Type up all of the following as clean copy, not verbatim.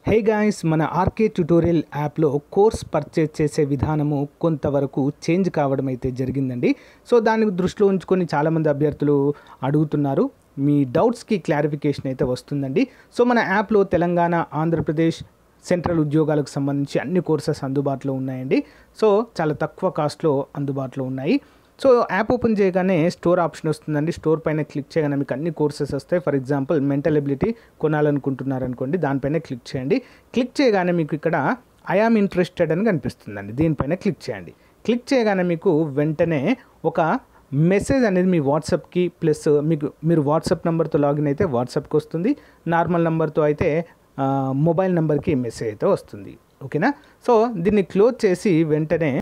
Hey guys, మన RK tutorial యాప్లో course purchase చేసే విధానము కొంతవరకు చేంజ్ కావడం అయితే జరిగిందండి. సో దాన్ని దృష్టిలో ఉంచుకొని చాలామంది అభ్యర్థులు అడుగుతున్నారు. మీ డౌట్స్కి క్లారిఫికేషన్ అయితే వస్తుందండి. సో మన యాప్లో తెలంగాణ, ఆంధ్రప్రదేశ్, సెంట్రల్ ఉద్యోగాలకు సంబంధించి అన్ని కోర్సెస్ అందుబాటులో ఉన్నాయండి. సో చాలా తక్కువ కాస్ట్లో అందుబాటులో ఉన్నాయి. సో యాప్ ఓపెన్ చేయగానే స్టోర్ ఆప్షన్ వస్తుందండి. స్టోర్ పైన క్లిక్ చేయగానే మీకు అన్ని కోర్సెస్ వస్తాయి. ఫర్ ఎగ్జాంపుల్ మెంటల్ ఎబిలిటీ కొనాలనుకుంటున్నారనుకోండి, దానిపైన క్లిక్ చేయండి. క్లిక్ చేయగానే మీకు ఇక్కడ ఐ యామ్ ఇంట్రెస్టెడ్ అని కనిపిస్తుందండి. దీనిపైన క్లిక్ చేయండి. క్లిక్ చేయగానే మీకు వెంటనే ఒక మెసేజ్ అనేది మీ వాట్సాప్కి ప్లస్ మీరు వాట్సాప్ నెంబర్తో లాగిన్ అయితే వాట్సాప్కి వస్తుంది. నార్మల్ నెంబర్తో అయితే మొబైల్ నెంబర్కి మెసేజ్ అయితే వస్తుంది. ఓకేనా? సో దీన్ని క్లోజ్ చేసి వెంటనే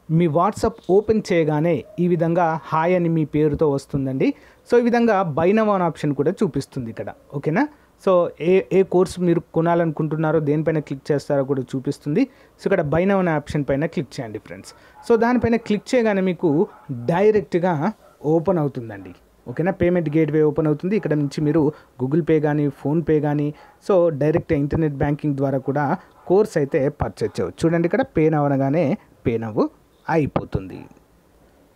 మీ వాట్సాప్ ఓపెన్ చేయగానే ఈ విధంగా హాయ్ అని మీ పేరుతో వస్తుందండి. సో ఈ విధంగా బై నౌ అనే ఆప్షన్ కూడా చూపిస్తుంది ఇక్కడ. ఓకేనా? సో ఏ కోర్సు మీరు కొనాలనుకుంటున్నారో దేనిపైన క్లిక్ చేస్తారో కూడా చూపిస్తుంది. సో ఇక్కడ బై నౌ అనే ఆప్షన్ పైన క్లిక్ చేయండి ఫ్రెండ్స్. సో దానిపైన క్లిక్ చేయగానే మీకు డైరెక్ట్గా ఓపెన్ అవుతుందండి. ఓకేనా? పేమెంట్ గేట్వే ఓపెన్ అవుతుంది. ఇక్కడ నుంచి మీరు గూగుల్ పే కానీ, ఫోన్పే కానీ, సో డైరెక్ట్ ఇంటర్నెట్ బ్యాంకింగ్ ద్వారా కూడా కోర్స్ అయితే పర్చేజ్ చేయవచ్చు. చూడండి, ఇక్కడ పే నౌ అనగానే పే నవ్వు అయిపోతుంది.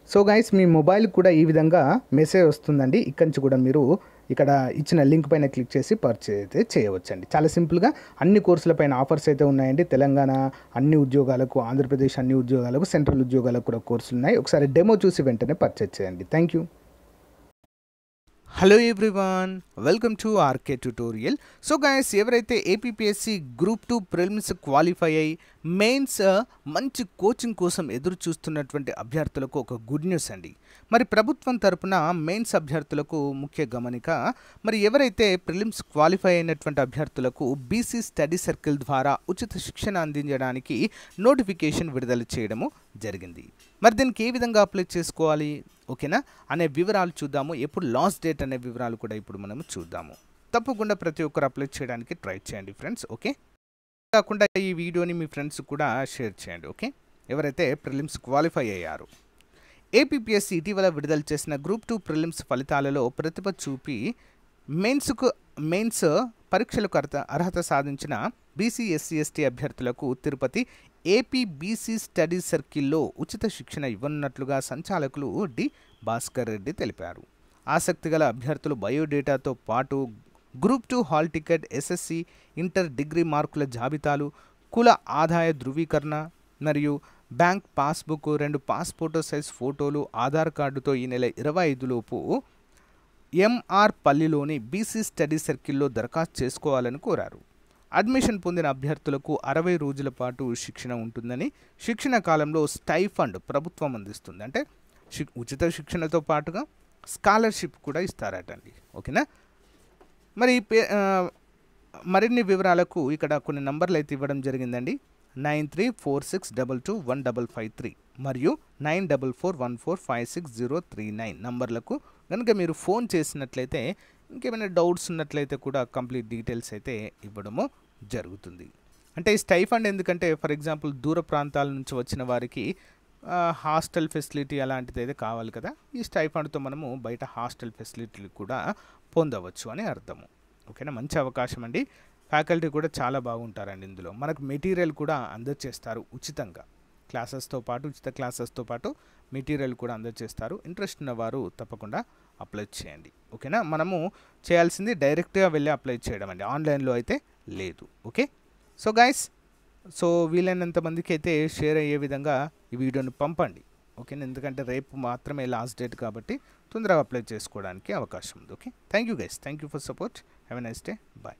సో గైస్, మీ మొబైల్ కూడా ఈ విధంగా మెసేజ్ వస్తుందండి. ఇక్కడి నుంచి కూడా మీరు ఇక్కడ ఇచ్చిన లింక్ పైన క్లిక్ చేసి పర్చేజ్ అయితే చేయవచ్చండి. చాలా సింపుల్గా అన్ని కోర్సుల పైన ఆఫర్స్ అయితే ఉన్నాయండి. తెలంగాణ అన్ని ఉద్యోగాలకు, ఆంధ్రప్రదేశ్ అన్ని ఉద్యోగాలకు, సెంట్రల్ ఉద్యోగాలకు కూడా కోర్సులు ఉన్నాయి. ఒకసారి డెమో చూసి వెంటనే పర్చేజ్ చేయండి. Thank you. Hello everyone, welcome to RK tutorial. So guys, ఎవరైతే ఏపీపీఎస్సీ గ్రూప్ 2 ప్రిలిమ్స్ క్వాలిఫై అయ్యి మెయిన్స్ మంచి కోచింగ్ కోసం ఎదురు చూస్తున్నటువంటి అభ్యర్థులకు ఒక గుడ్ న్యూస్ అండి. మరి ప్రభుత్వం తరపున మెయిన్స్ అభ్యర్థులకు ముఖ్య గమనిక, మరి ఎవరైతే ప్రిలిమ్స్ క్వాలిఫై అయినటువంటి అభ్యర్థులకు బీసీ స్టడీ సర్కిల్ ద్వారా ఉచిత శిక్షణ అందించడానికి నోటిఫికేషన్ విడుదల చేయడము జరిగింది. మరి దీనికి ఏ విధంగా అప్లై చేసుకోవాలి, ఓకేనా, అనే వివరాలు చూద్దాము. ఎప్పుడు లాస్ట్ డేట్ అనే వివరాలు కూడా ఇప్పుడు మనము చూద్దాము. తప్పకుండా ప్రతి ఒక్కరు అప్లై చేయడానికి ట్రై చేయండి ఫ్రెండ్స్. ఓకే, కాకుండా ఈ వీడియోని మీ ఫ్రెండ్స్ కూడా షేర్ చేయండి. ఓకే, ఎవరైతే ప్రిలిమ్స్ క్వాలిఫై అయ్యారు. ఏపీపీఎస్సీ ఇటీవల విడుదల చేసిన గ్రూప్ 2 ప్రిలిమ్స్ ఫలితాలలో ప్రతిభ చూపి మెయిన్స్ పరీక్షలకు అర్హత సాధించిన బీసీ, ఎస్సీ, ఎస్టీ అభ్యర్థులకు తిరుపతి ఏపీ బీసీ స్టడీ సర్కిల్లో ఉచిత శిక్షణ ఇవ్వనున్నట్లుగా సంచాలకులు డి భాస్కర్ రెడ్డి తెలిపారు. ఆసక్తిగల అభ్యర్థులు బయోడేటాతో పాటు group 2 hall ticket, SSC, inter, degree మార్కుల జాబితాలు, కుల ఆదాయ ధృవీకరణ మరియు బ్యాంక్ పాస్బుక్, 2 పాస్పోర్ట్ సైజ్ ఫోటోలు, ఆధార్ కార్డుతో ఈ నెల 25 లోపు ఎంఆర్ పల్లిలోని బీసీ స్టడీ సర్కిల్లో దరఖాస్తు చేసుకోవాలని కోరారు. అడ్మిషన్ పొందిన అభ్యర్థులకు 60 రోజుల పాటు శిక్షణ ఉంటుందని, శిక్షణ కాలంలో స్టైఫండ్ ప్రభుత్వం అందిస్తుంది. అంటే ఉచిత శిక్షణతో పాటుగా స్కాలర్షిప్ కూడా ఇస్తారటండి. ఓకేనా? మరి మరిన్ని వివరాలకు ఇక్కడ కొన్ని నంబర్లు అయితే ఇవ్వడం జరిగిందండి. 9346221553 మరియు 9441456039 నంబర్లకు కనుక మీరు ఫోన్ చేసినట్లయితే ఇంకేమైనా డౌట్స్ ఉన్నట్లయితే కూడా కంప్లీట్ డీటెయిల్స్ అయితే ఇవ్వడము జరుగుతుంది. అంటే ఈ స్టైఫండ్ ఎందుకంటే, ఫర్ ఎగ్జాంపుల్ దూర ప్రాంతాల నుంచి వచ్చిన వారికి హాస్టల్ ఫెసిలిటీ అలాంటిది అయితే కావాలి కదా. ఈ స్టైఫండ్తో మనము బయట హాస్టల్ ఫెసిలిటీలు కూడా పొందవచ్చు అని అర్థము. ఓకేనా? మంచి అవకాశం అండి. ఫ్యాకల్టీ కూడా చాలా బాగుంటారండి. ఇందులో మనకు మెటీరియల్ కూడా అందజేస్తారు ఉచితంగా. ఉచిత క్లాసెస్తో పాటు మెటీరియల్ కూడా అందజేస్తారు. ఇంట్రెస్ట్ ఉన్నవారు తప్పకుండా అప్లై చేయండి. ఓకేనా? మనము చేయాల్సింది డైరెక్ట్గా వెళ్ళి అప్లై చేయడం అండి, ఆన్లైన్లో అయితే లేదు. ఓకే, సో గైస్, సో వీలైనంత మందికి అయితే షేర్ అయ్యే విధంగా ఈ వీడియోని పంపండి. ఓకేనా? ఎందుకంటే రేపు మాత్రమే లాస్ట్ డేట్ కాబట్టి తొందరగా అప్లై చేసుకోవడానికి అవకాశం ఉంది. Okay, thank you guys, thank you for support. Have a nice day, bye.